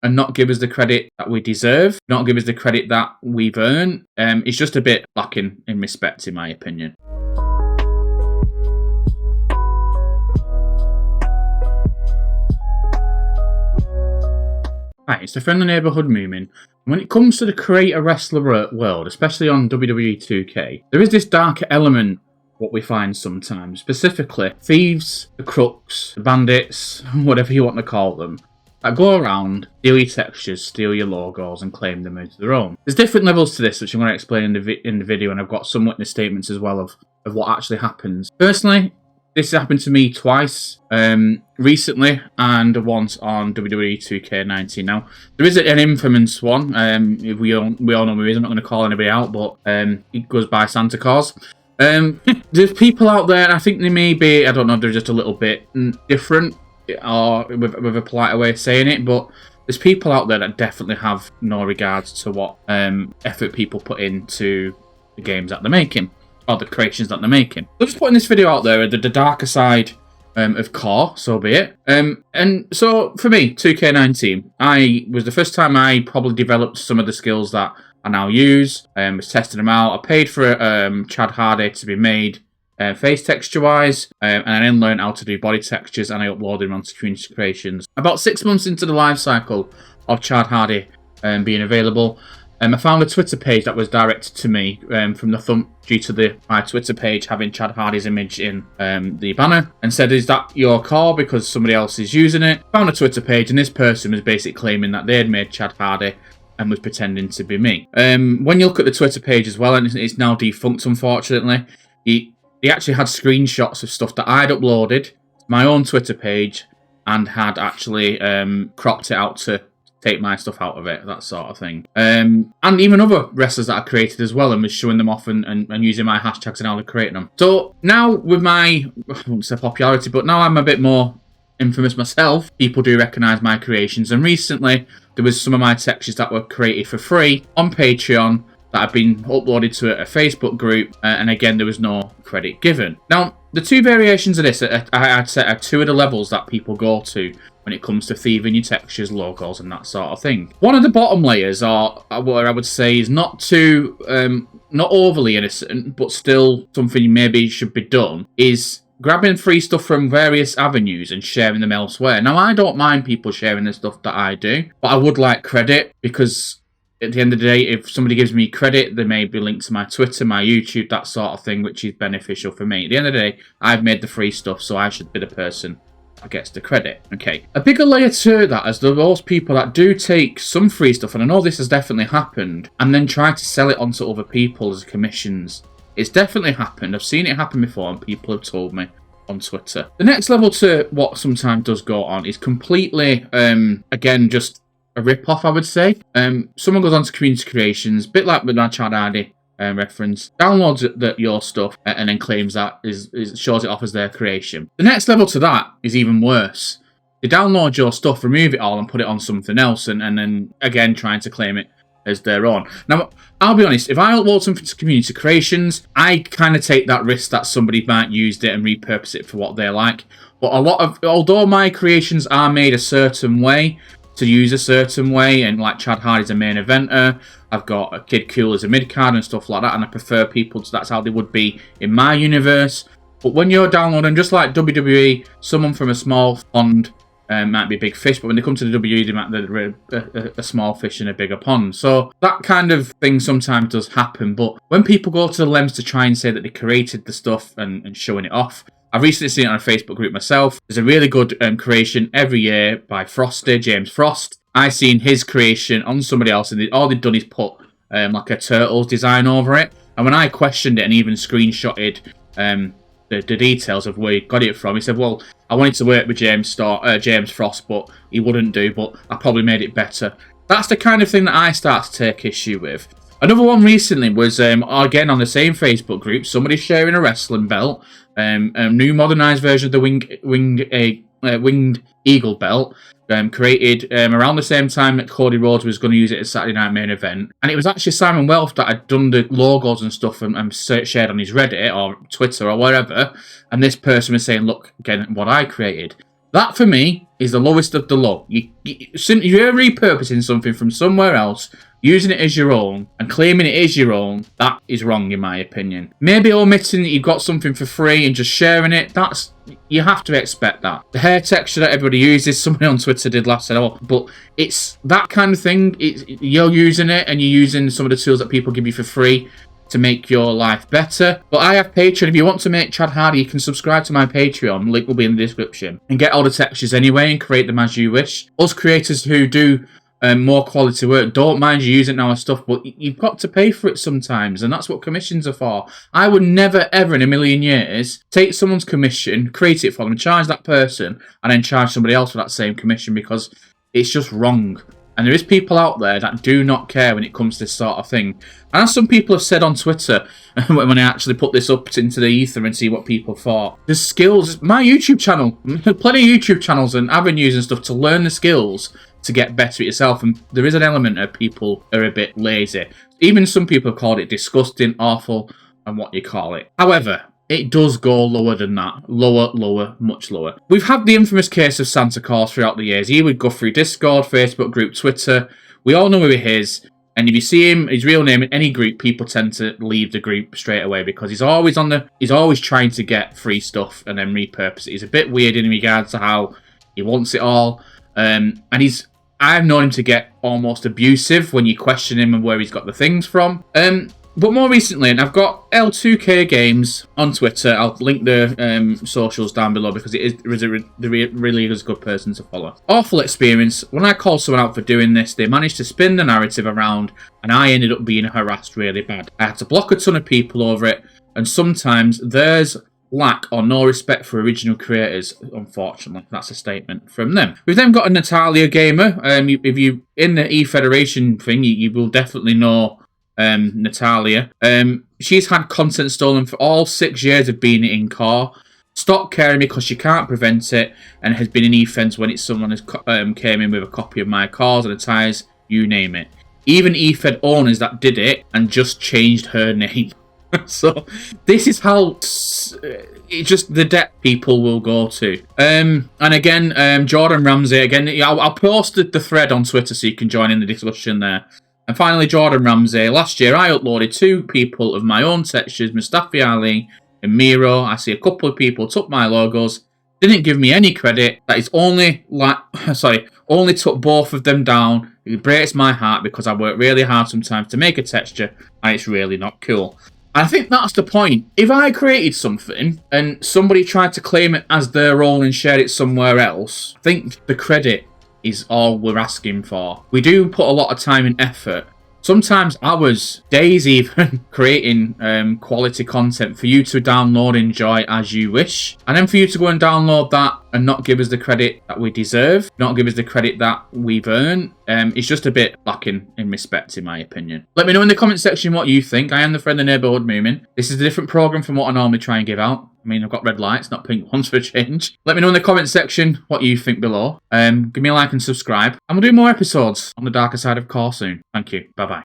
and not give us the credit that we deserve, not give us the credit that we've earned. It's just a bit lacking in respect, in my opinion. Right, it's the Friendly Neighbourhood Moomin. When it comes to the creator wrestler world, especially on WWE 2K, there is this darker element what we find sometimes. Specifically, thieves, the crooks, the bandits, whatever you want to call them, that go around, steal your textures, steal your logos, and claim them as their own. There's different levels to this, which I'm going to explain in the video, and I've got some witness statements as well of what actually happens. Personally, this happened to me twice, recently, and once on WWE 2K19. Now, there is an infamous one. We all know who he is. I'm not going to call anybody out, but he goes by Santa Claus. There's people out there, and I think they may be, I don't know, they're just a little bit different, or with a politer way of saying it, but there's people out there that definitely have no regards to what effort people put into the games that they're making, or the creations that they're making. So just putting this video out there, the darker side of CAW, so be it. And so for me, 2K19, I was the first time I probably developed some of the skills that I now use. Was testing them out. I paid for Chad Hardy to be made face texture wise, and I then learned how to do body textures, and I uploaded them onto Community Creations. About 6 months into the life cycle of Chad Hardy being available, I found a Twitter page that was directed to me from the thumb, due to my Twitter page having Chad Hardy's image in the banner, and said, "Is that your call?" because somebody else is using it. Found a Twitter page, and this person was basically claiming that they had made Chad Hardy and was pretending to be me. When you look at the Twitter page as well, and it's now defunct, unfortunately, he actually had screenshots of stuff that I'd uploaded to my own Twitter page and had actually cropped it out to take my stuff out of it, that sort of thing. And even other wrestlers that I created as well, and was showing them off and using my hashtags and how they're creating them. So now with my, I won't say popularity, but now I'm a bit more infamous myself, people do recognise my creations, and recently there was some of my textures that were created for free on Patreon that have been uploaded to a Facebook group, and again there was no credit given. Now the two variations of this, I'd say, are two of the levels that people go to when it comes to thieving your textures, logos, and that sort of thing. One of the bottom layers are what I would say is not too, not overly innocent, but still something maybe should be done, is grabbing free stuff from various avenues and sharing them elsewhere. Now, I don't mind people sharing the stuff that I do, but I would like credit, because at the end of the day, if somebody gives me credit, they may be linked to my Twitter, my YouTube, that sort of thing, which is beneficial for me. At the end of the day, I've made the free stuff, so I should be the person that gets the credit. Okay. A bigger layer to that is those people that do take some free stuff, and I know this has definitely happened, and then try to sell it onto other people as commissions. It's definitely happened. I've seen it happen before, and people have told me on Twitter. The next level to what sometimes does go on is completely, again, just a rip-off, I would say. Someone goes on to Community Creations, a bit like with my Chad Hardy reference, downloads your stuff, and then claims that shows it off as their creation. The next level to that is even worse. They download your stuff, remove it all, and put it on something else, and then, again, trying to claim it as their own. Now, I'll be honest, if I upload something to Community Creations, I kind of take that risk that somebody might use it and repurpose it for what they like. But although my creations are made a certain way, to use a certain way, and like Chad Hardy's a main eventer, I've got a Kid Cool as a mid-card and stuff like that, and I prefer people to, that's how they would be in my universe. But when you're downloading, just like WWE, someone from a small pond might be a big fish, but when they come to the WWE, they might be a small fish in a bigger pond. So that kind of thing sometimes does happen. But when people go to the lengths to try and say that they created the stuff and showing it off, I've recently seen it on a Facebook group myself. There's a really good creation every year by Frosty, James Frost. I seen his creation on somebody else, and all they'd done is put like a Turtles design over it. And when I questioned it and even screenshotted the details of where he got it from, he said, well, I wanted to work with James Frost, but he wouldn't do, but I probably made it better. That's the kind of thing that I start to take issue with. Another one recently was, again, on the same Facebook group, somebody sharing a wrestling belt, a new modernised version of the Winged Eagle belt, created around the same time that Cody Rhodes was going to use it as Saturday Night Main Event. And it was actually Simon Welf that had done the logos and stuff and shared on his Reddit or Twitter or wherever. And this person was saying, look, again, what I created. That for me is the lowest of the low. You're repurposing something from somewhere else, using it as your own, and claiming it is your own. That is wrong in my opinion. Maybe omitting that you've got something for free and just sharing it, you have to expect that. The hair texture that everybody uses, somebody on Twitter did last said, oh, but it's that kind of thing. You're using it and you're using some of the tools that people give you for free to make your life better. But I have Patreon. If you want to make Chad Hardy, you can subscribe to my Patreon. Link will be in the description. And get all the textures anyway and create them as you wish. Us creators who do more quality work, don't mind you using our stuff, but you've got to pay for it sometimes, and that's what commissions are for. I would never, ever in a million years take someone's commission, create it for them, charge that person, and then charge somebody else for that same commission, because it's just wrong. And there is people out there that do not care when it comes to this sort of thing. And as some people have said on Twitter, when I actually put this up into the ether and see what people thought, the skills, my YouTube channel, plenty of YouTube channels and avenues and stuff to learn the skills to get better at yourself, and there is an element of people are a bit lazy. Even some people have called it disgusting, awful, and what you call it. However, it does go lower than that. Lower, much lower. We've had the infamous case of Santa Claus throughout the years. He would go through Discord, Facebook group, Twitter. We all know who he is. And if you see him, his real name in any group, people tend to leave the group straight away because he's always trying to get free stuff and then repurpose it. He's a bit weird in regards to how he wants it all. And I've known him to get almost abusive when you question him and where he's got the things from. But more recently, and I've got L2K Games on Twitter. I'll link the socials down below because it really is a good person to follow. Awful experience. When I called someone out for doing this, they managed to spin the narrative around, and I ended up being harassed really bad. I had to block a ton of people over it, and sometimes there's lack or no respect for original creators, unfortunately. That's a statement from them. We've then got a Natalia gamer. If you in the E-Federation thing, you will definitely know Natalia. She's had content stolen for all 6 years of being in CAW. Stopped caring because she can't prevent it, and has been in E-Feds when it's someone who's came in with a copy of my CAWs and the ties, you name it. Even E-Fed owners that did it and just changed her name. So this is how it's just the depth people will go to. And again, Jordan Ramsey, again, I'll post the thread on Twitter so you can join in the discussion there. And finally, Jordan Ramsey. Last year, I uploaded 2 people of my own textures, Mustafi Ali and Miro. I see a couple of people took my logos, didn't give me any credit. That is only took both of them down. It breaks my heart because I work really hard sometimes to make a texture, and it's really not cool. I think that's the point. If I created something and somebody tried to claim it as their own and share it somewhere else, I think the credit is all we're asking for. We do put a lot of time and effort, sometimes hours, days even, creating quality content for you to download and enjoy as you wish. And then for you to go and download that and not give us the credit that we deserve, not give us the credit that we've earned, it's just a bit lacking in respect, in my opinion. Let me know in the comment section what you think. I am the friendly neighbourhood Moomin. This is a different programme from what I normally try and give out. I mean, I've got red lights, not pink ones for a change. Let me know in the comment section what you think below. Give me a like and subscribe. And we'll do more episodes on the Darker Side of CAW soon. Thank you. Bye-bye.